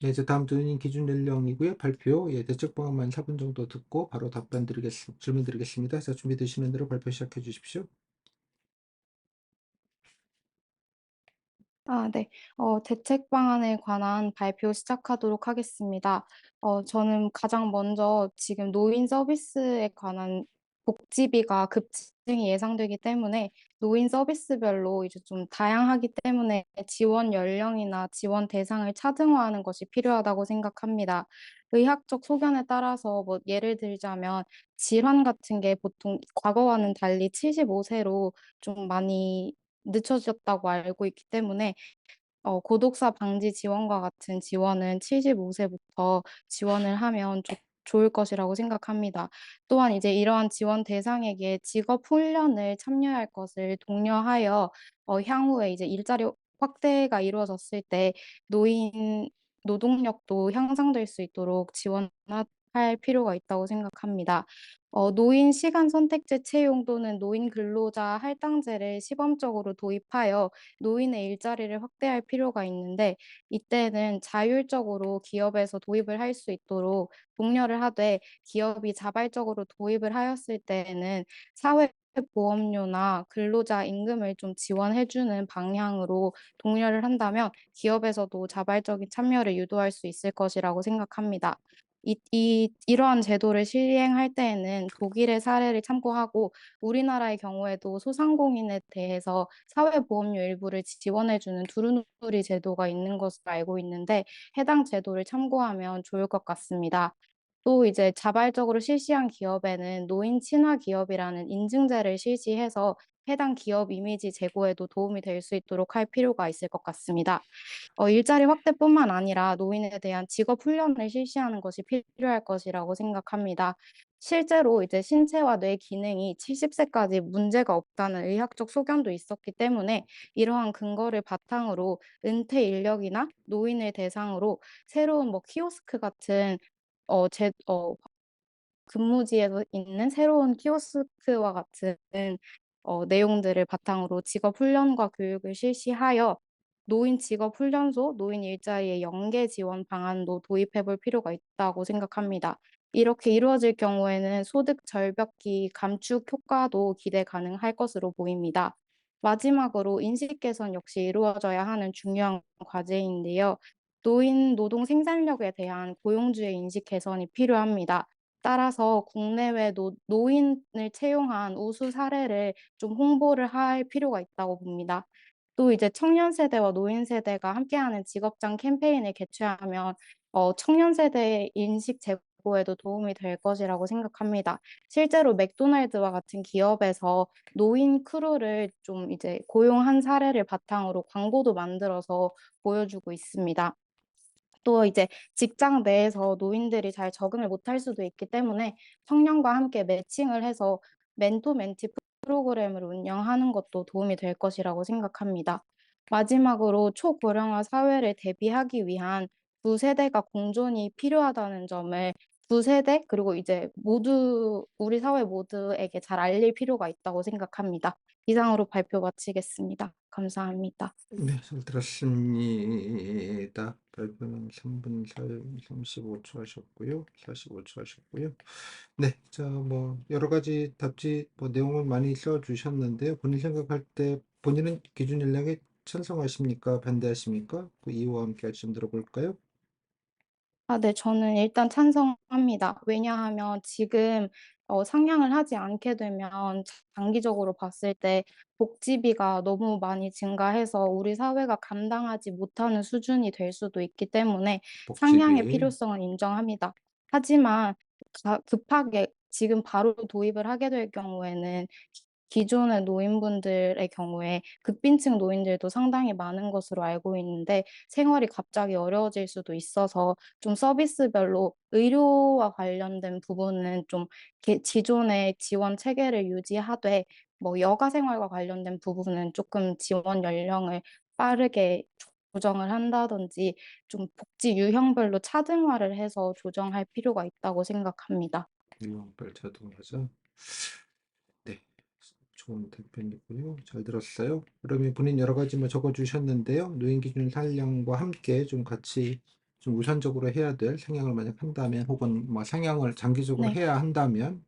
예, 이제 다음 노인 기준 연령이고요. 발표, 대책 방안만 4분 정도 듣고 바로 질문 드리겠습니다. 자, 준비되시는 대로 발표 시작해 주십시오. 네. 대책 방안에 관한 발표 시작하도록 하겠습니다. 저는 가장 먼저 지금 노인 서비스에 관한 복지비가 급증이 예상되기 때문에 노인 서비스별로 이제 좀 다양하기 때문에 지원 연령이나 지원 대상을 차등화하는 것이 필요하다고 생각합니다. 의학적 소견에 따라서 뭐 예를 들자면 질환 같은 게 보통 과거와는 달리 75세로 좀 많이 늦춰졌다고 알고 있기 때문에 고독사 방지 지원과 같은 지원은 75 세부터 지원을 하면 좋을 것이라고 생각합니다. 또한 이제 이러한 지원 대상에게 직업 훈련을 참여할 것을 독려하여 향후에 이제 일자리 확대가 이루어졌을 때 노인 노동력도 향상될 수 있도록 할 필요가 있다고 생각합니다. 노인 시간 선택제 채용 또는 노인 근로자 할당제를 시범적으로 도입하여 노인의 일자리를 확대할 필요가 있는데 이때는 자율적으로 기업에서 도입을 할 수 있도록 독려를 하되 기업이 자발적으로 도입을 하였을 때에는 사회보험료나 근로자 임금을 좀 지원해 주는 방향으로 독려를 한다면 기업에서도 자발적인 참여를 유도할 수 있을 것이라고 생각합니다. 이러한 제도를 시행할 때에는 독일의 사례를 참고하고 우리나라의 경우에도 소상공인에 대해서 사회보험료 일부를 지원해 주는 두루누리 제도가 있는 것으로 알고 있는데 해당 제도를 참고하면 좋을 것 같습니다. 또 이제 자발적으로 실시한 기업에는 노인 친화 기업이라는 인증제를 실시해서 해당 기업 이미지 제고에도 도움이 될 수 있도록 할 필요가 있을 것 같습니다. 일자리 확대뿐만 아니라 노인에 대한 직업 훈련을 실시하는 것이 필요할 것이라고 생각합니다. 실제로 이제 신체와 뇌 기능이 70 세까지 문제가 없다는 의학적 소견도 있었기 때문에 이러한 근거를 바탕으로 은퇴 인력이나 노인을 대상으로 새로운 뭐 키오스크 같은 어 제 어 근무지에서 있는 새로운 키오스크와 같은 내용들을 바탕으로 직업 훈련과 교육을 실시하여 노인 직업 훈련소, 노인 일자리의 연계 지원 방안도 도입해 볼 필요가 있다고 생각합니다. 이렇게 이루어질 경우에는 소득 절벽기 감축 효과도 기대 가능할 것으로 보입니다. 마지막으로 인식 개선 역시 이루어져야 하는 중요한 과제인데요. 노인 노동 생산력에 대한 고용주의 인식 개선이 필요합니다. 따라서 국내외 노인을 채용한 우수 사례를 좀 홍보를 할 필요가 있다고 봅니다. 또 이제 청년 세대와 노인 세대가 함께하는 직업장 캠페인을 개최하면 청년 세대의 인식 제고에도 도움이 될 것이라고 생각합니다. 실제로 맥도날드와 같은 기업에서 노인 크루를 좀 이제 고용한 사례를 바탕으로 광고도 만들어서 보여주고 있습니다. 또 이제 직장 내에서 노인들이 잘 적응을 못할 수도 있기 때문에 청년과 함께 매칭을 해서 멘토 멘티 프로그램을 운영하는 것도 도움이 될 것이라고 생각합니다. 마지막으로 초고령화 사회를 대비하기 위한 두 세대가 공존이 필요하다는 점을 두 세대 그리고 이제 모두 우리 사회 모두에게 잘 알릴 필요가 있다고 생각합니다. 이상으로 발표 마치겠습니다. 감사합니다. 네, 잘 들었습니다. 발표는 3분 35초 하셨고요. 45초 하셨고요. 네, 자, 뭐 여러 가지 답지 내용을 많이 써 주셨는데요. 본인 생각할 때 본인은 기준 연령에 찬성하십니까? 반대하십니까? 그 이유와 함께 좀 들어볼까요? 네. 저는 일단 찬성합니다. 왜냐하면 지금 상향을 하지 않게 되면 장기적으로 봤을 때 복지비가 너무 많이 증가해서 우리 사회가 감당하지 못하는 수준이 될 수도 있기 때문에 상향의 복지비. 필요성은 인정합니다. 하지만 급하게 지금 바로 도입을 하게 될 경우에는 기존의 노인분들의 경우에 극빈층 노인들도 상당히 많은 것으로 알고 있는데 생활이 갑자기 어려워질 수도 있어서 좀 서비스별로 의료와 관련된 부분은 좀 기존의 지원 체계를 유지하되 뭐 여가 생활과 관련된 부분은 조금 지원 연령을 빠르게 조정을 한다든지 좀 복지 유형별로 차등화를 해서 조정할 필요가 있다고 생각합니다. 일용발 자동화죠. 네. 좋은 답변이고요. 잘 들었어요. 그러면 본인 여러 가지 적어 주셨는데요. 노인 기준 산령과 함께 좀 같이 좀 우선적으로 해야 될 상향을 만약 한다면 혹은 뭐 상향을 장기적으로 네. 해야 한다면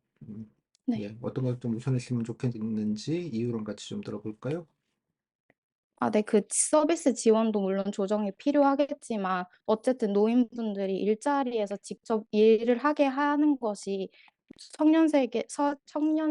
네. 예, 어떤 걸 좀 우선했으면 좋겠는지 이유를 같이 좀 들어볼까요? 아 네. 그 서비스 지원도 물론 조정이 필요하겠지만 어쨌든 노인분들이 일자리에서 직접 일을 하게 하는 것이 청년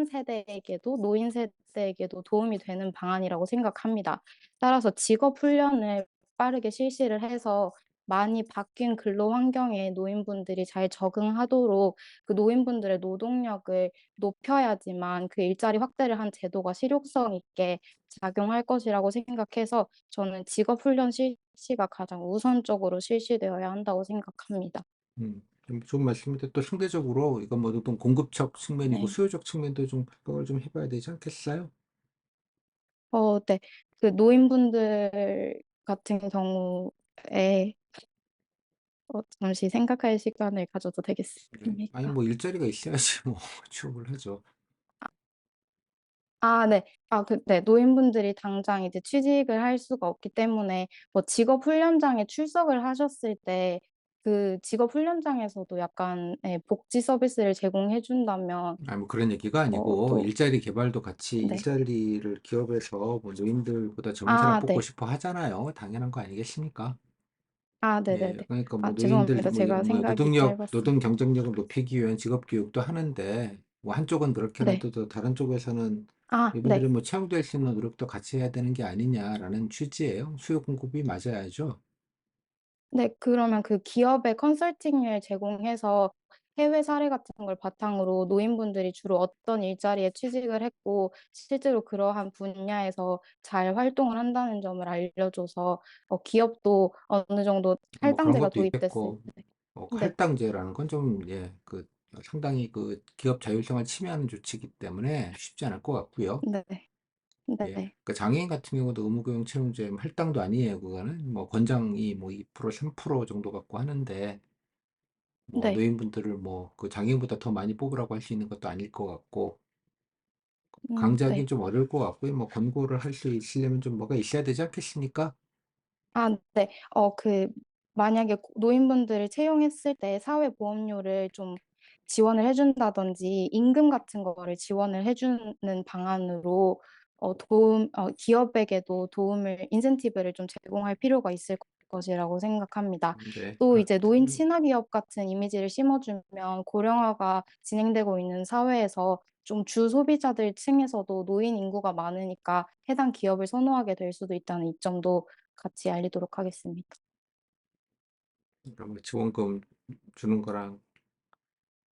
세대에게도 노인 세대에게도 도움이 되는 방안이라고 생각합니다. 따라서 직업 훈련을 빠르게 실시를 해서 많이 바뀐 근로 환경에 노인분들이 잘 적응하도록 그 노인분들의 노동력을 높여야지만 그 일자리 확대를 한 제도가 실효성 있게 작용할 것이라고 생각해서 저는 직업 훈련 실시가 가장 우선적으로 실시되어야 한다고 생각합니다. 좀 좋은 말씀인데 또 상대적으로 이건 뭐 어떤 공급적 측면이고 네. 수요적 측면도 좀 그걸 좀 해봐야 되지 않겠어요? 네. 그 노인분들 같은 경우에 잠시 생각할 시간을 가져도 네. 아니 되겠습니까? 뭐 일자리가 있어야지 뭐 취업을 하죠. 네. 네. 노인분들이 당장 이제 취직을 할 수가 없기 때문에 뭐 직업 훈련장에 출석을 하셨을 때 그 직업 훈련장에서도 약간의 복지 서비스를 제공해 준다면 아니 뭐 그런 얘기가 아니고 또 일자리 개발도 같이 네. 일자리를 기업에서 뭐 노인들보다 젊은 사람 뽑고 네. 싶어 하잖아요. 당연한 거 아니겠습니까? 예, 네네네. 그러니까 뭐 노인들 죄송합니다. 뭐 제가 생각이 노동 짧았습니다. 경쟁력을 높이기 위한 직업 교육도 하는데 뭐 한쪽은 그렇게 네. 해놔도 또 다른 쪽에서는 이분들이 네. 뭐 채용될 수 있는 노력도 같이 해야 되는 게 아니냐라는 취지예요. 수요 공급이 맞아야죠. 네. 그러면 그 기업에 컨설팅을 제공해서 해외 사례 같은 걸 바탕으로 노인분들이 주로 어떤 일자리에 취직을 했고 실제로 그러한 분야에서 잘 활동을 한다는 점을 알려줘서 기업도 어느 정도 뭐 그런 할당제가 것도 도입됐을 있겠고 때 네. 할당제라는 건 좀 예, 그 상당히 그 기업 자율성을 침해하는 조치이기 때문에 쉽지 않을 것 같고요. 네. 예. 네. 그러니까 장애인 같은 경우도 의무교육 채용제 할당도 아니에요. 그거는 뭐 권장이 뭐 2% 3% 정도 갖고 하는데 뭐 네. 노인분들을 뭐 그 장애인보다 더 많이 뽑으라고 할 수 있는 것도 아닐 것 같고 네. 강제하기는 좀 어려울 것 같고요. 뭐 권고를 할 수 있으려면 좀 뭐가 있어야 되지 않겠습니까? 네. 만약에 노인분들을 채용했을 때 사회보험료를 좀 지원을 해 준다든지 임금 같은 거를 지원을 해 주는 방안으로 기업에게도 도움을 인센티브를 좀 제공할 필요가 있을 것이라고 생각합니다. 네. 또 이제 노인 친화 기업 같은 이미지를 심어 주면 고령화가 진행되고 있는 사회에서 좀 주소비자들 층에서도 노인 인구가 많으니까 해당 기업을 선호하게 될 수도 있다는 이점도 같이 알리도록 하겠습니다. 그러니까 뭐 지원금 주는 거랑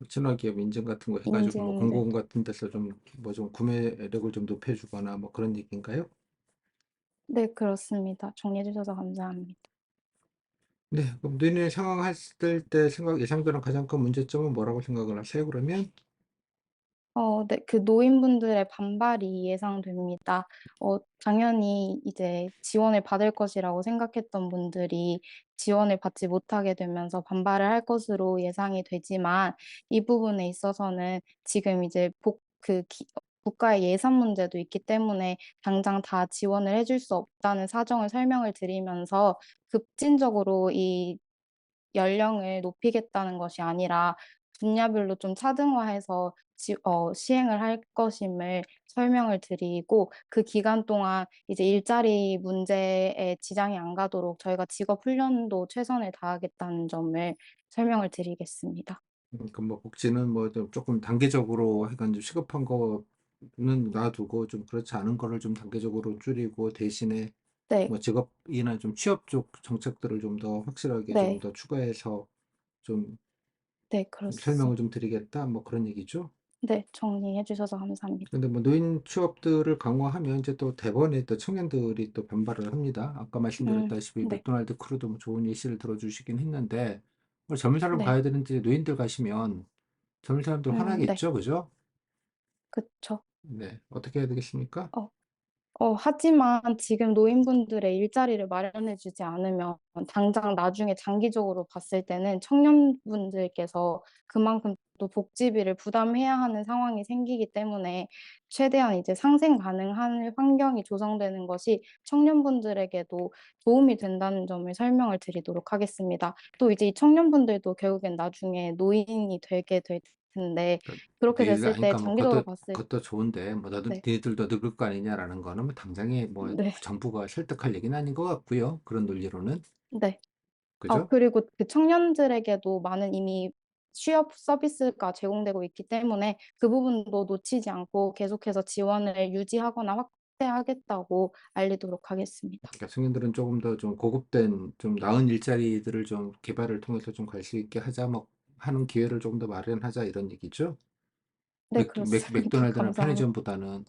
친환기업 인증 같은 거 해가지고 뭐 인증제 공공원 같은 데서 좀 뭐 좀 구매력을 좀 높여주거나 뭐 그런 얘기인가요? 네 그렇습니다. 정리해 주셔서 감사합니다. 네. 그럼 노인을 상황했을 때 예상되는 가장 큰 문제점은 뭐라고 생각을 하세요, 그러면? 네. 그 노인분들의 반발이 예상됩니다. 당연히 이제 지원을 받을 것이라고 생각했던 분들이 지원을 받지 못하게 되면서 반발을 할 것으로 예상이 되지만 이 부분에 있어서는 지금 이제 국가의 예산 문제도 있기 때문에 당장 다 지원을 해줄 수 없다는 사정을 설명을 드리면서 급진적으로 이 연령을 높이겠다는 것이 아니라 분야별로 좀 차등화해서 시행을 할 것임을 설명을 드리고 그 기간 동안 이제 일자리 문제에 지장이 안 가도록 저희가 직업 훈련도 최선을 다하겠다는 점을 설명을 드리겠습니다. 그뭐 복지는 뭐 좀 조금 단계적으로 약간 좀 시급한 거는 놔두고 좀 그렇지 않은 거를 좀 단계적으로 줄이고 대신에 네. 뭐 직업이나 좀 취업 쪽 정책들을 좀 더 확실하게 좀 네. 더 추가해서 좀 네. 설명을 좀 드리겠다 뭐 그런 얘기죠. 네. 정리해 주셔서 감사합니다. 그런데 뭐 노인 취업들을 강화하면 이제 또 대번에 또 청년들이 또 반발을 합니다. 아까 말씀드렸다시피 네. 맥도날드 크루도 뭐 좋은 예시를 들어주시긴 했는데 뭐 젊은 사람 네. 봐야 되는데 노인들 가시면 젊은 사람들 네. 화나겠죠, 그죠? 그쵸. 네, 어떻게 해야 되겠습니까? 하지만 지금 노인분들의 일자리를 마련해 주지 않으면 당장 나중에 장기적으로 봤을 때는 청년분들께서 그만큼 또 복지비를 부담해야 하는 상황이 생기기 때문에 최대한 이제 상생 가능한 환경이 조성되는 것이 청년분들에게도 도움이 된다는 점을 설명을 드리도록 하겠습니다. 또 이제 이 청년분들도 결국엔 나중에 노인이 되게 될 텐데 그러니까 그렇게 네가 됐을 아니 때 그러니까 뭐 장기적으로 봤을 그것도 좋은데 뭐 "너도 네. 니네들도 늙을 거 아니냐."라는 거는 뭐 당장에 뭐 네. 정부가 설득할 얘기는 아닌 것 같고요, 그런 논리로는. 네. 그죠? 그리고 그 청년들에게도 많은 이미 취업 서비스가 제공되고 있기 때문에 그 부분도 놓치지 않고 계속해서 지원을 유지하거나 확대하겠다고 알리도록 하겠습니다. 그러니까 청년들은 조금 더 좀 고급된 좀 나은 일자리들을 좀 개발을 통해서 좀 갈 수 있게 하자 뭐 하는 기회를 조금 더 마련하자 이런 얘기죠? 네, 그렇습니다. 맥도날드나 감사합니다. 편의점보다는.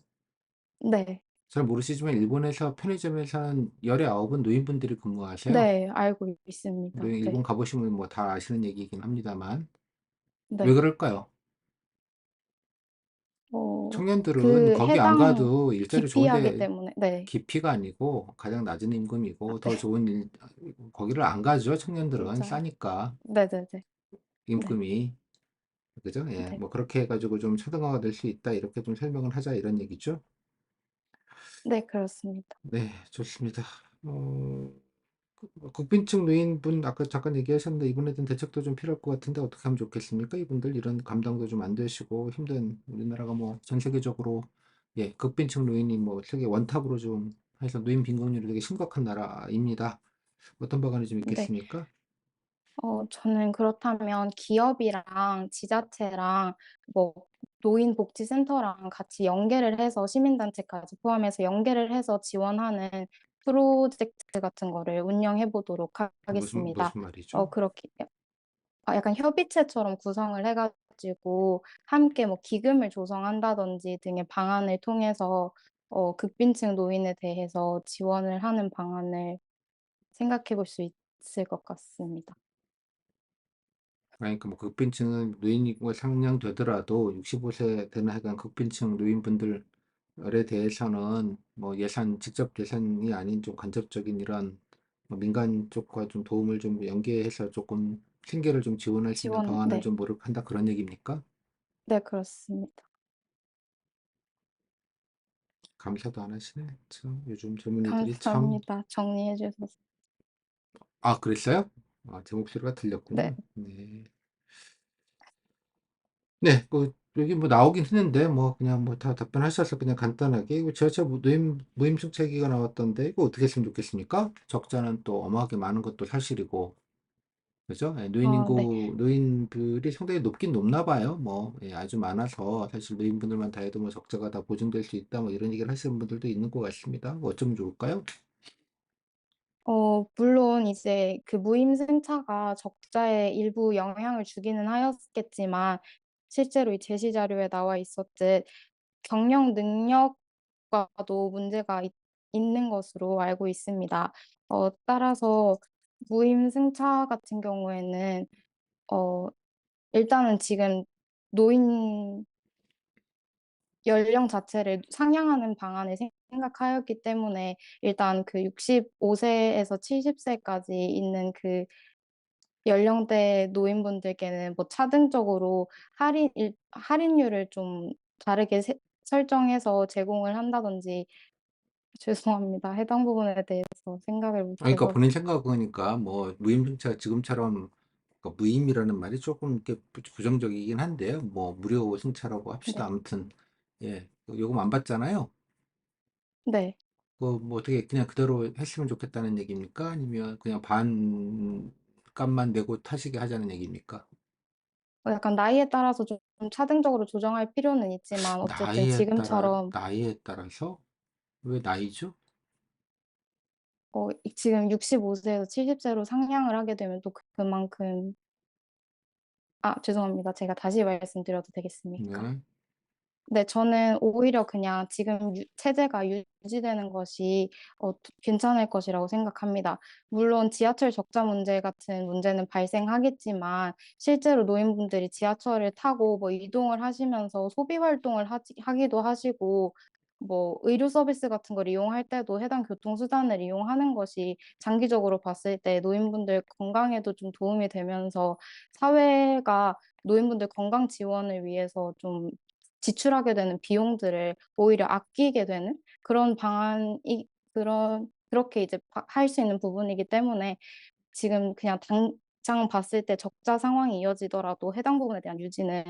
네. 잘 모르시지만 일본에서 편의점에서 한 19은 노인분들이 근무하세요. 네. 알고 있습니다. 네. 일본 가보시면 뭐 다 아시는 얘기이긴 합니다만. 왜 네. 그럴까요? 어 청년들은 그 거기 안 해당 가도 일자리 기피하기 좋은데 때문에 네. 기피가 아니고 가장 낮은 임금이고 더 네. 좋은 일, 거기를 안 가죠. 청년들은 맞아요. 싸니까 네네네. 네. 임금이. 그죠? 예, 네. 뭐 그렇게 해가지고 좀 차등화가 될 수 있다 이렇게 좀 설명을 하자 이런 얘기죠. 네, 그렇습니다. 네, 좋습니다. 어, 국빈층 노인분 아까 잠깐 얘기하셨는데 이분에 대한 대책도 좀 필요할 것 같은데 어떻게 하면 좋겠습니까? 이분들 이런 감당도 좀 안 되시고 힘든 우리나라가 뭐 전 세계적으로 예, 극빈층 노인이 뭐 세계 원탑으로 좀 해서 노인 빈곤율이 되게 심각한 나라입니다. 어떤 방안이 좀 네. 있겠습니까? 저는 그렇다면 기업이랑 지자체랑 뭐 노인복지센터랑 같이 연계를 해서 시민단체까지 포함해서 연계를 해서 지원하는 프로젝트 같은 거를 운영해 보도록 하겠습니다. 무슨 말이죠? 그렇게 약간 협의체처럼 구성을 해 가지고 함께 뭐 기금을 조성한다든지 등의 방안을 통해서 극빈층 노인에 대해서 지원을 하는 방안을 생각해 볼 수 있을 것 같습니다. 그러니까 뭐 극빈층은 노인이 상향되더라도 65세 되는 하여간 극빈층 노인분들에 대해서는 뭐 예산, 직접 예산이 아닌 좀 간접적인 이런 뭐 민간 쪽과 좀 도움을 좀 연계해서 조금 생계를 좀 지원할 수 있는 방안을 네. 좀 모색한다 그런 얘기입니까? 네, 그렇습니다. 감사도 안 하시네. 참 요즘 젊은이들이 참. 감사합니다. 정리해 주셔서. 아, 그랬어요? 아, 제 목소리가 네. 들렸군요. 네. 네, 여기 뭐 나오긴 했는데, 뭐, 그냥 뭐 다 답변하셔서 그냥 간단하게, 이거 지하철 무임승차기가 나왔던데, 이거 어떻게 했으면 좋겠습니까? 적자는 또 어마하게 많은 것도 사실이고, 그죠? 예, 네. 노인들이 상당히 높긴 높나 봐요. 뭐, 예, 아주 많아서, 사실 노인분들만 다 해도 뭐 적자가 다 보증될 수 있다, 뭐 이런 얘기를 하시는 분들도 있는 것 같습니다. 뭐 어쩌면 좋을까요? 물론 이제 그 무임승차가 적자에 일부 영향을 주기는 하였겠지만 실제로 이 제시 자료에 나와 있었듯 경영 능력과도 문제가 있는 것으로 알고 있습니다. 따라서 무임승차 같은 경우에는 어 일단은 지금 노인 연령 자체를 상향하는 방안을 생각하였기 때문에 일단 그 65 세에서 70 세까지 있는 그 연령대 노인분들께는 뭐 차등적으로 할인율을 좀 다르게 설정해서 제공을 한다든지 죄송합니다. 해당 부분에 대해서 생각을 못 그러니까 해서 본인 생각하니까 뭐 무임승차 지금처럼 그러니까 무임이라는 말이 조금 이렇게 부정적이긴 한데요. 뭐 무료 승차라고 합시다. 네. 아무튼 예, 요금 안 받잖아요. 네. 그 뭐 어떻게 그냥 그대로 했으면 좋겠다는 얘기입니까? 아니면 그냥 반값만 내고 타시게 하자는 얘기입니까? 약간 나이에 따라서 좀 차등적으로 조정할 필요는 있지만 어쨌든 지금처럼 나이에 따라서 왜 나이죠? 지금 65 세에서 70 세로 상향을 하게 되면 또 그만큼 죄송합니다. 제가 다시 말씀드려도 되겠습니까? 네. 네. 저는 오히려 그냥 지금 체제가 유지되는 것이 괜찮을 것이라고 생각합니다. 물론 지하철 적자 문제 같은 문제는 발생하겠지만 실제로 노인분들이 지하철을 타고 뭐 이동을 하시면서 소비 활동을 하기도 하시고 뭐 의료 서비스 같은 걸 이용할 때도 해당 교통수단을 이용하는 것이 장기적으로 봤을 때 노인분들 건강에도 좀 도움이 되면서 사회가 노인분들 건강 지원을 위해서 좀 지출하게 되는 비용들을 오히려 아끼게 되는 그런 방안이 그렇게 이제 할 수 있는 부분이기 때문에 지금 그냥 당장 봤을 때 적자 상황이 이어지더라도 해당 부분에 대한 유지는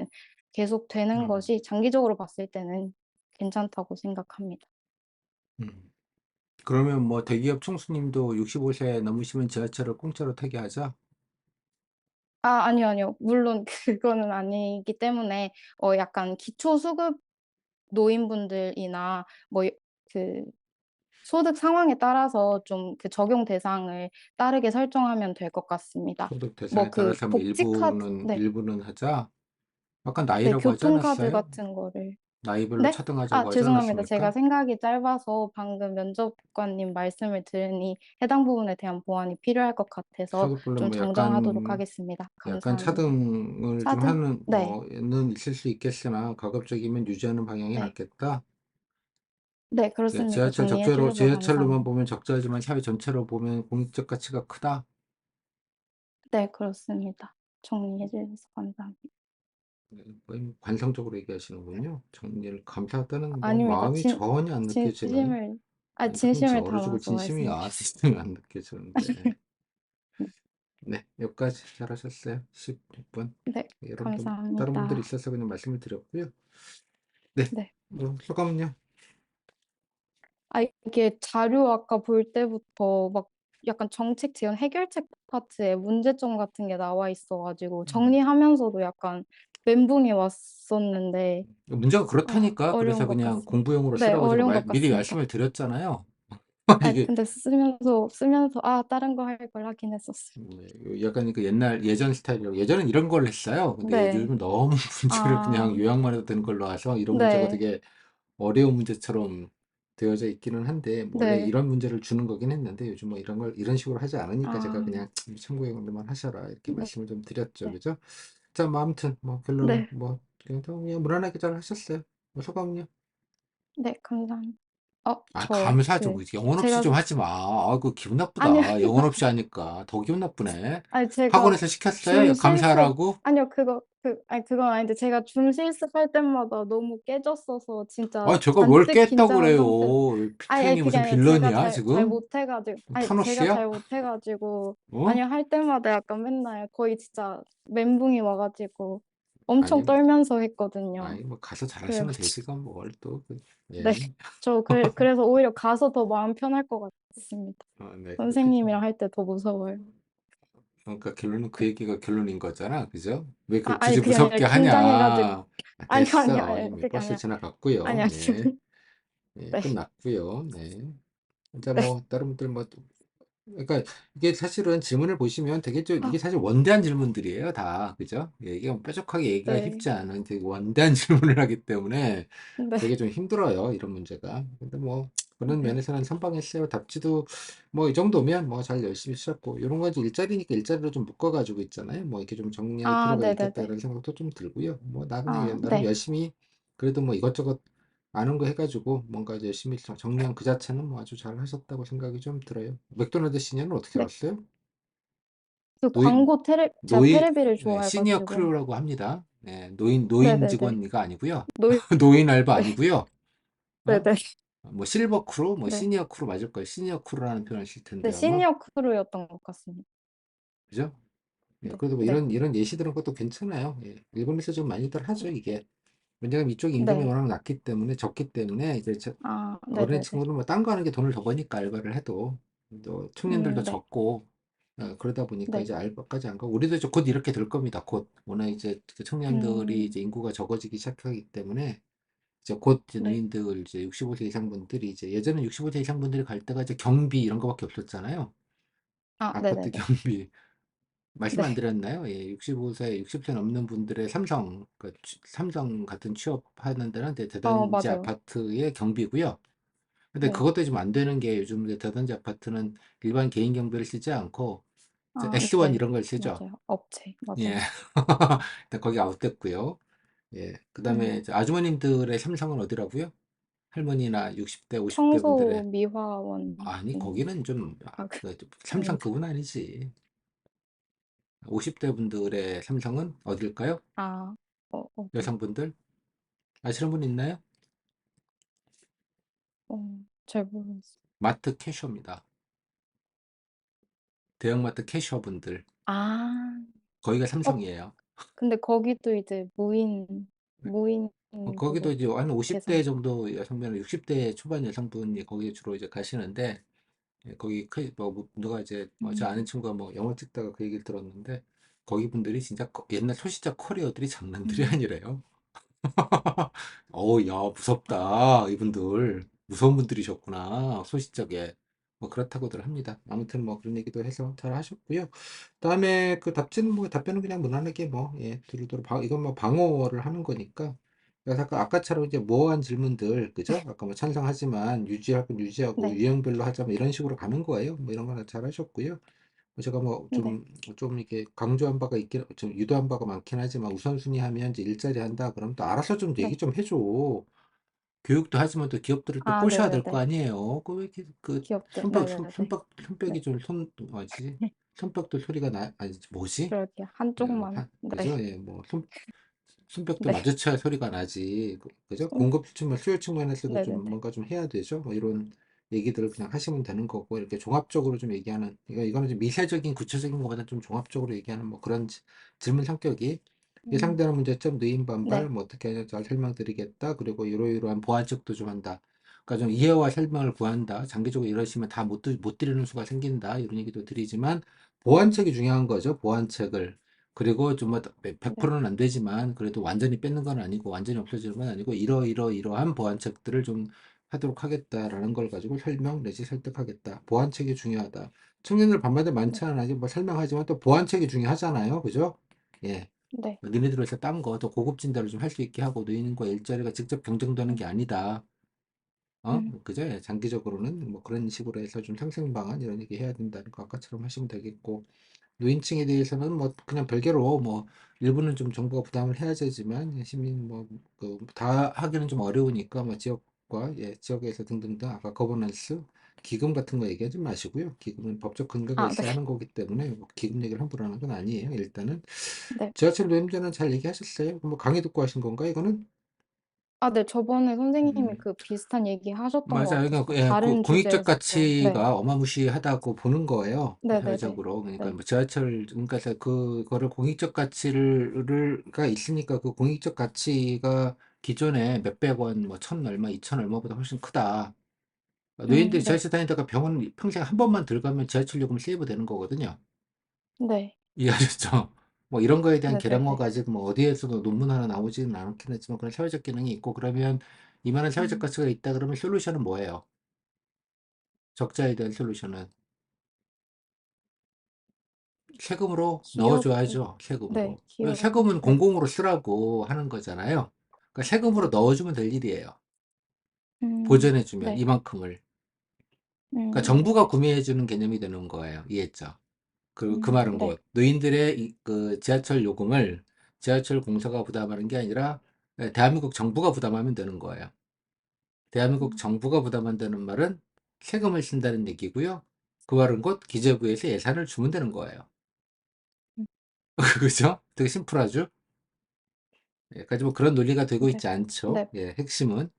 계속되는 음, 것이 장기적으로 봤을 때는 괜찮다고 생각합니다. 음. 그러면 뭐 대기업 총수님도 65세 넘으시면 지하철을 공짜로 타게 하자? 아니요, 아니요. 물론 그거는 아니기 때문에 약간 기초수급 노인분들이나 뭐 그 소득 상황에 따라서 좀 그 적용 대상을 다르게 설정하면 될 것 같습니다. 소득 뭐 대상에 그 따라서 뭐 복지 카드, 네. 일부는 하자? 아까 네, 나이라고 하지 교통카드 않았어요? 같은 거를. 나이별로 네? 차등하자고 하지 죄송합니다. 제가 않았습니까? 생각이 짧아서 방금 면접관님 말씀을 들으니 해당 부분에 대한 보완이 필요할 것 같아서 소득별로 좀 뭐 정정하도록 하겠습니다. 약간 감사합니다. 차등을 좀 차등? 하는 네. 는 있을 수 있겠으나 가급적이면 유지하는 방향이 네. 낫겠다. 네, 예, 그렇습니다. 정리해 주셔서 지하철로만 감사합니다. 보면 적자지만 사회 전체로 보면 공익적 가치가 크다. 네, 그렇습니다. 정리해 주셔서 감사합니다. 거의 관성적으로 얘기하시는군요. 정리를 감사하다는 뭐 아닙니다. 마음이 전혀 안 느껴지는. 진심을, 아니, 그럼 진심을 얼어 죽을 담아서 진심이 말씀드렸습니다. 안 느껴지는데. 네, 여기까지 잘하셨어요. 16분. 네, 여러분들 다른 분들이 감사합니다. 있어서 그냥 말씀을 드렸고요. 네, 네. 뭐 소감은요? 이게 자료 아까 볼 때부터 막 약간 정책 지원 해결책 파트에 문제점 같은 게 나와 있어가지고 음. 정리하면서도 약간 멘붕이 왔었는데, 문제가 그렇다니까. 어려운 그래서 것 그냥 같습니다. 공부용으로 네, 쓰라고 제가 어려운 것 미리 같습니다. 말씀을 드렸잖아요. 이게 근데 쓰면서, 다른 거 할 걸 하긴 했었어요. 약간 그 예전 스타일이라고 예전엔 이런 걸 했어요. 근데 네. 요즘은 너무 문제를 그냥 아, 요약만 해도 되는 걸로 와서 이런 문제가 네. 되게 어려운 문제처럼 되어져 있기는 한데 뭐 원래 네. 이런 문제를 주는 거긴 했는데 요즘 뭐 이런 걸 이런 식으로 하지 않으니까 제가 아, 그냥 참고용으로만 하셔라 이렇게 네. 말씀을 좀 드렸죠. 네. 그죠? 자, 뭐 아무튼 뭐 결론은 네. 뭐 그냥 무난하게 잘 하셨어요. 뭐 소감은요? 네, 감사합니다. 감사하죠. 뭐 영혼 없이 제가, 좀 하지 마. 그 기분 아니, 나쁘다. 영혼 없이 하니까 더 기분 나쁘네. 제가 학원에서 시켰어요? 줌 실습, 감사하라고? 아니요, 그건 아닌데, 제가 줌 실습할 때마다 너무 깨졌어서, 진짜 제가 뭘 잔뜩 깼다고 긴장한 그래요. 상태로. 표현이 그게 무슨 아니라 제가 빌런이야, 잘 지금? 못해가지고, 제가 타노스야? 잘 못해가지고, 어? 아니요, 할 때마다 약간 맨날 거의 진짜 멘붕이 와가지고, 엄청 아니, 떨면서 했거든요. 뭐 가서 잘하시면 되지, 그래가지고, 그럼 뭘 또, 네. 예. 그래서 오히려 가서 더 마음 편할 것 같습니다. 네, 그죠. 선생님이랑 할 때 더 무서워요. 그러니까 결론은 그 얘기가 결론인 거잖아, 그죠? 왜 아니, 굳이 그게 아니라 무섭게 하냐? 긴장해가지고. 됐어. 이미 그게 버스 아니라, 지나갔고요. 예. 지금. 예, 네, 끝났고요. 네. 이제 네. 뭐 다른 분들 뭐 그러니까 이게 사실은 질문을 보시면 되게 좀 아, 이게 사실 원대한 질문들이에요, 다. 그죠? 예, 이게 뭐 뾰족하게 얘기가 네, 쉽지 않은 되게 원대한 질문을 하기 때문에 네, 되게 좀 힘들어요, 이런 문제가. 근데 뭐 그런 네. 면에서는 선방했어요. 답지도 뭐 이 정도면 뭐 잘 열심히 쓰셨고 이런 건 이제 일자리니까 일자리로 좀 묶어가지고 있잖아요. 뭐 이렇게 좀 정리할 필요가 있겠다 네네네. 이런 생각도 좀 들고요. 뭐 나 그냥 나름 네, 열심히 그래도 뭐 이것저것 아는 거 해가지고 뭔가 이제 열심히 정리한 그 자체는 뭐 아주 잘 하셨다고 생각이 좀 들어요. 맥도날드 시니어는 어떻게 네. 알았어요? 그 노인, 제가 노인, 테레비를 네, 시니어 좋아해가지고. 크루라고 합니다. 네, 노인 네네네. 직원이가 아니고요. 노이, 노인 알바 네, 아니고요. 어? 네네. 뭐 실버 크루, 뭐 네. 시니어 크루 맞을 거예요. 시니어 크루라는 표현을 쓸 네, 텐데 아마. 시니어 크루였던 것 같습니다. 그죠? 예, 네, 그래도 뭐 네, 이런 예시들은 것도 괜찮아요. 예, 일본에서 좀 많이들 하죠, 이게. 왜냐면 이쪽 임금이 네. 워낙 낮기 때문에 적기 때문에 이제 어린 네네네. 친구는 뭐 딴 거 하는 게 돈을 더 버니까 알바를 해도 또 청년들도 네, 적고 그러다 보니까 네. 이제 알바까지 안 가고 우리도 이제 곧 이렇게 될 겁니다. 곧 워낙 이제 그 청년들이 음, 이제 인구가 적어지기 시작하기 때문에 이제 곧 이제 네. 노인들 이제 65세 이상 분들이 이제 예전에 65세 이상 분들이 갈 때가 이제 경비 이런 거밖에 없었잖아요. 아파트 네네네. 경비 말씀 안 네. 드렸나요? 예, 65세, 60세 넘는 분들의 삼성, 삼성 같은 취업하는 데는 이제 대단지 맞아요. 아파트의 경비고요. 근데 네. 그것도 좀 안 되는 게 요즘 이제 대단지 아파트는 일반 개인 경비를 쓰지 않고 이제 S1 네. 이런 걸 쓰죠. 맞아요. 업체. 예. 맞아요. 일단 거기 아웃됐고요. 예. 그다음에 음, 이제 아주머님들의 삼성은 어디라고요? 할머니나 60대, 50대 청소 분들의 미화원 아니 음. 거기는 좀 아 그 아닌가? 삼성급은 아니지. 50대 분들의 삼성은 어딜까요? 아. 어디 여성분들 아시는 분 있나요? 잘 모르겠어요. 마트 캐셔입니다. 대형마트 캐셔분들 아. 거기가 어 삼성이에요. 근데 거기도 이제 무인 거기도 그거 이제 한 50대 대상. 정도 여성분, 60대 초반 여성분이 거기에 주로 이제 가시는데 거기 누가 이제 저 아는 음. 친구가 뭐 영화 찍다가 그 얘기를 들었는데 거기 분들이 진짜 옛날 소시적 커리어들이 장난들이 음. 아니래요. 어우, 야, 무섭다. 이분들. 무서운 분들이셨구나. 소시적에. 뭐 그렇다고들 합니다. 아무튼 뭐 그런 얘기도 해서 잘 하셨고요. 그다음에 그 답변은 그냥 무난하게 두루두루 이건 뭐 방어를 하는 거니까. 그래서 아까처럼 이제 모호한 질문들, 그죠? 아까 뭐 찬성하지만 유지하고 네. 유형별로 하자 뭐 이런 식으로 가는 거예요. 뭐 이런 거는 잘 하셨고요. 제가 뭐 네. 좀 이렇게 강조한 바가 있긴, 좀 유도한 바가 많긴 하지만 우선순위 하면 이제 일자리 한다. 그럼 또 알아서 좀 네. 얘기 좀 해줘. 교육도 하지만 또 기업들을 또 아 꼬셔야 될 거 네네네. 아니에요. 그 왜 이렇게 그 기업들. 네네네. 네. 손뼉이 좀 뭐지? 손뼉도 소리가 아니, 뭐지? 그러게요. 예, 한쪽만. 그죠? 네. 예, 뭐 손뼉도 네. 마주쳐야 소리가 나지. 그죠? 음 공급 측면, 수요 측면에서도 좀 네네네. 뭔가 좀 해야 되죠. 뭐 이런 얘기들을 그냥 하시면 되는 거고, 이렇게 종합적으로 좀 얘기하는, 이거는 좀 미세적인, 구체적인 것보다 좀 종합적으로 얘기하는 뭐 그런 질문 성격이 음 예상되는 문제점, 누인 반발, 네. 뭐 어떻게 하냐 잘 설명드리겠다. 그리고 이러이러한 보완책도 좀 한다. 그러니까 좀 이해와 설명을 구한다. 장기적으로 이러시면 다 못 드리는 수가 생긴다. 이런 얘기도 드리지만, 음 보완책이 중요한 거죠. 보완책을. 그리고 좀 뭐 네. 100%는 안 되지만 그래도 완전히 뺏는 건 아니고 완전히 없어지는 건 아니고 이러이러이러한 보완책들을 좀 하도록 하겠다라는 걸 가지고 설명 내지 설득하겠다. 보완책이 중요하다. 청년들 반발들 네. 많지 않아요. 뭐 설명하지만 또 보완책이 중요하잖아요. 그죠? 예. 네. 너희들에서 딴 거 더 고급 진단을 좀 할 수 있게 하고 너희는과 일자리가 직접 경쟁되는 음 게 아니다. 음 그죠? 예, 장기적으로는 뭐 그런 식으로 해서 좀 상생 방안 이런 얘기 해야 된다는 거 아까처럼 하시면 되겠고 노인층에 대해서는 뭐 그냥 별개로 뭐 일부는 좀 정부가 부담을 해야 되지만 시민 뭐 그 다 하기는 좀 어려우니까 뭐 지역과 지역에서 등등등 아까 거버넌스 기금 같은 거 얘기하지 마시고요. 기금은 법적 근거가 아 네. 있어야 하는 거기 때문에 뭐 기금 얘기를 함부로 하는 건 아니에요. 일단은 네. 지하철 노임제는 잘 얘기하셨어요. 뭐 강의 듣고 하신 건가 이거는? 아 네. 저번에 선생님이 음. 그 비슷한 얘기 하셨던 것 맞아요. 같아서 그러니까 그 그 다른 공익적 주제에서 네. 가치가 어마무시하다고 보는 거예요. 네네네. 사회적으로. 그러니까 네. 뭐 지하철 그러니까 그거를 공익적 가치가 있으니까 그 공익적 가치가 기존에 몇백 원, 뭐 천 얼마, 이천 얼마보다 훨씬 크다. 노인들 네. 지하철 다니다가 병원 평생 한 번만 들어가면 지하철 요금 세이브 되는 거거든요. 네. 이해하셨죠? 뭐 이런 거에 대한 계량화 네네네. 가지고 뭐 어디에서도 논문 하나 나오지는 않긴 했지만 그런 사회적 기능이 있고 그러면 이만한 사회적 음. 가치가 있다 그러면 솔루션은 뭐예요? 적자에 대한 솔루션은 세금으로 기업 넣어줘야죠. 네. 세금으로. 기업 세금은 네. 공공으로 쓰라고 하는 거잖아요. 그러니까 세금으로 네. 넣어주면 될 일이에요. 보전해주면 네. 이만큼을. 그러니까 정부가 네네. 구매해주는 개념이 되는 거예요. 이해했죠? 그 말은 네. 노인들의 그 지하철 요금을 지하철 공사가 부담하는 게 아니라 대한민국 정부가 부담하면 되는 거예요. 대한민국 음 정부가 부담한다는 말은 세금을 쓴다는 얘기고요. 그 말은 곧 기재부에서 예산을 주면 되는 거예요. 음 그죠? 되게 심플하죠? 까지 뭐 그런 논리가 되고 네. 있지 않죠. 네. 예, 핵심은.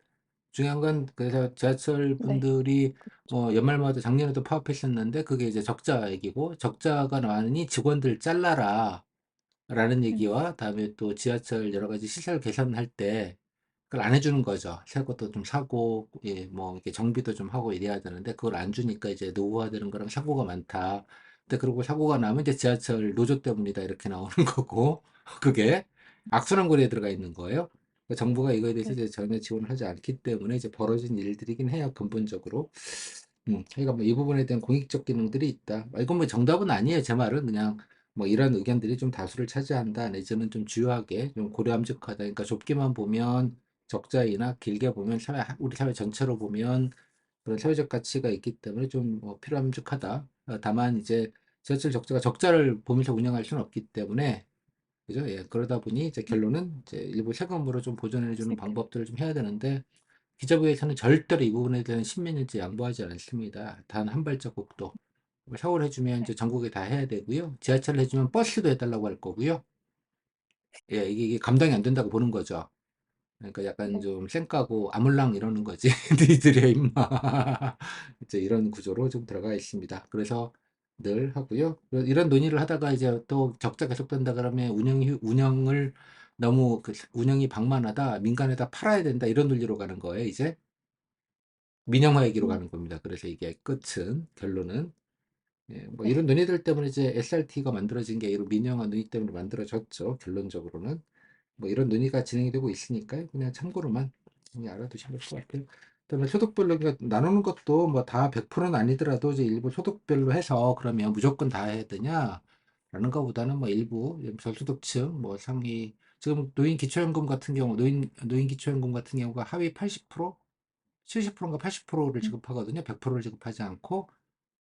중요한 건 그래서 지하철 네. 분들이 그쵸. 뭐 연말마다 작년에도 파업했었는데 그게 이제 적자 얘기고 적자가 나니 직원들 잘라라 라는 음 얘기와 다음에 또 지하철 여러 가지 시설 개선할 때 그걸 안 해주는 거죠. 새 것도 좀 사고, 뭐, 이렇게 정비도 좀 하고 이래야 되는데, 그걸 안 주니까 이제 노후화되는 거랑 사고가 많다. 근데 그리고 사고가 나면 이제 지하철 노조 때문이다. 이렇게 나오는 거고, 그게 악순환고리에 들어가 있는 거예요. 그러니까 정부가 이거에 대해서 네. 이제 전혀 지원을 하지 않기 때문에 이제 벌어진 일들이긴 해요. 근본적으로. 그러니까 뭐 이 부분에 대한 공익적 기능들이 있다. 이건 뭐 정답은 아니에요. 제 말은 그냥 뭐 이런 의견들이 좀 다수를 차지한다. 내지는 좀 주요하게 좀 고려함직하다. 그러니까 좁게만 보면 적자이나 길게 보면 우리 사회 전체로 보면 그런 사회적 가치가 있기 때문에 좀 뭐 필요함직하다. 다만 이제 지하철 적자를 보면서 운영할 수는 없기 때문에 그죠? 예, 그러다 보니 이제 음 결론은 이제 일부 세금으로 좀 보전해 주는 세금. 방법들을 좀 해야 되는데 기재부에서는 절대로 이 부분에 대한 십몇 년째 양보하지 않습니다. 단 한 발자국도. 서울 해주면 네. 이제 전국에 다 해야 되고요. 지하철 해주면 버스도 해달라고 할 거고요. 예, 이게 감당이 안 된다고 보는 거죠. 그러니까 약간 네. 좀 쌩까고 아물랑 이러는 거지. 니들이야 임마. 이제 이런 구조로 좀 들어가 있습니다. 그래서 늘 하고요. 이런 논의를 하다가 이제 또 적자 계속된다 그러면 운영을 너무 운영이 방만하다, 민간에다 팔아야 된다 이런 논리로 가는 거예요. 이제 민영화 얘기로 음. 가는 겁니다. 그래서 이게 끝은 결론은 예, 뭐 네. 이런 논의들 때문에 이제 SRT가 만들어진 게 이런 민영화 논의 때문에 만들어졌죠. 결론적으로는. 뭐 이런 논의가 진행이 되고 있으니까요. 그냥 참고로만 그냥 알아두시면 될 것 같아요. 그다음에 소득별로 그러니까 나누는 것도 뭐 다 100%는 아니더라도 이제 일부 소득별로 해서 그러면 무조건 다 해야 되냐? 라는 것보다는 뭐 일부 저소득층 뭐 상위 지금 노인 기초연금 같은 경우 노인 기초연금 같은 경우가 하위 80% 70%인가 80%를 음. 지급하거든요. 100%를 지급하지 않고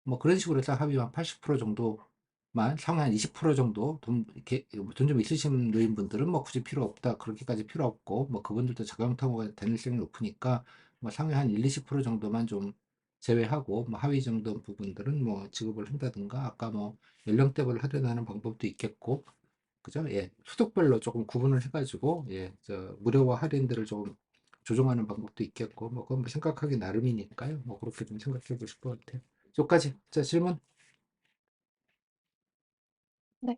뭐 그런 식으로 해서 합의 한 80% 정도만 상위 한 20% 정도 이렇게 돈 좀 있으신 노인분들은 뭐 굳이 필요 없다. 그렇게까지 필요 없고 뭐 그분들도 자가용타고가 가능성이 높으니까 뭐 상위 한 1, 20% 정도만 좀 제외하고 뭐 하위 정도 부분들은 뭐 지급을 한다든가 아까 뭐 연령대별로 할인하는 방법도 있겠고 그죠? 예. 소득별로 조금 구분을 해가지고 예, 무료와 할인들을 좀 조정하는 방법도 있겠고 뭐 그건 뭐 생각하기 나름이니까요. 뭐 그렇게 좀 생각해 보실 것 같아요. 여기까지. 자, 질문 네.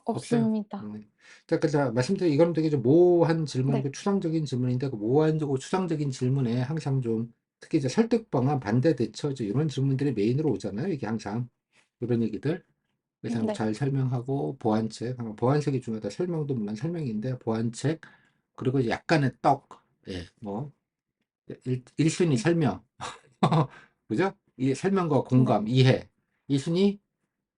없어요? 없습니다. 자, 그래서 말씀드린 이거는 되게 좀 모호한 네. 질문이고 추상적인 질문인데 그 모호하고 추상적인 질문에 항상 좀 특히 이제 설득 방안, 반대 대처 이제 이런 질문들이 메인으로 오잖아요. 이게 항상 이런 얘기들. 그래서 네. 잘 설명하고 보완책, 보완책이 중요하다. 설명도 물론 설명인데 보완책 그리고 이제 약간의 떡, 예, 뭐 1순위 음. 설명, 그죠? 이 설명과 네. 공감, 이해. 2순위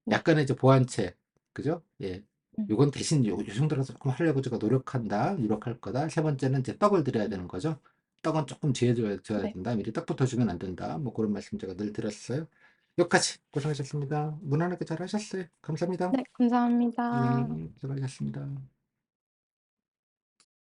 네. 약간의 이제 보완책, 그죠? 예, 음. 요건 대신 요 정도라도 조금 하려고 제가 노력한다, 노력할 거다. 세 번째는 이제 떡을 드려야 음. 되는 거죠. 떡은 조금 줘야 네. 된다. 미리 떡부터 주면 안 된다. 뭐 그런 말씀 제가 늘 드렸어요. 여기까지 고생하셨습니다. 무난하게 잘 하셨어요. 감사합니다. 네. 감사합니다. 네, 수고하셨습니다.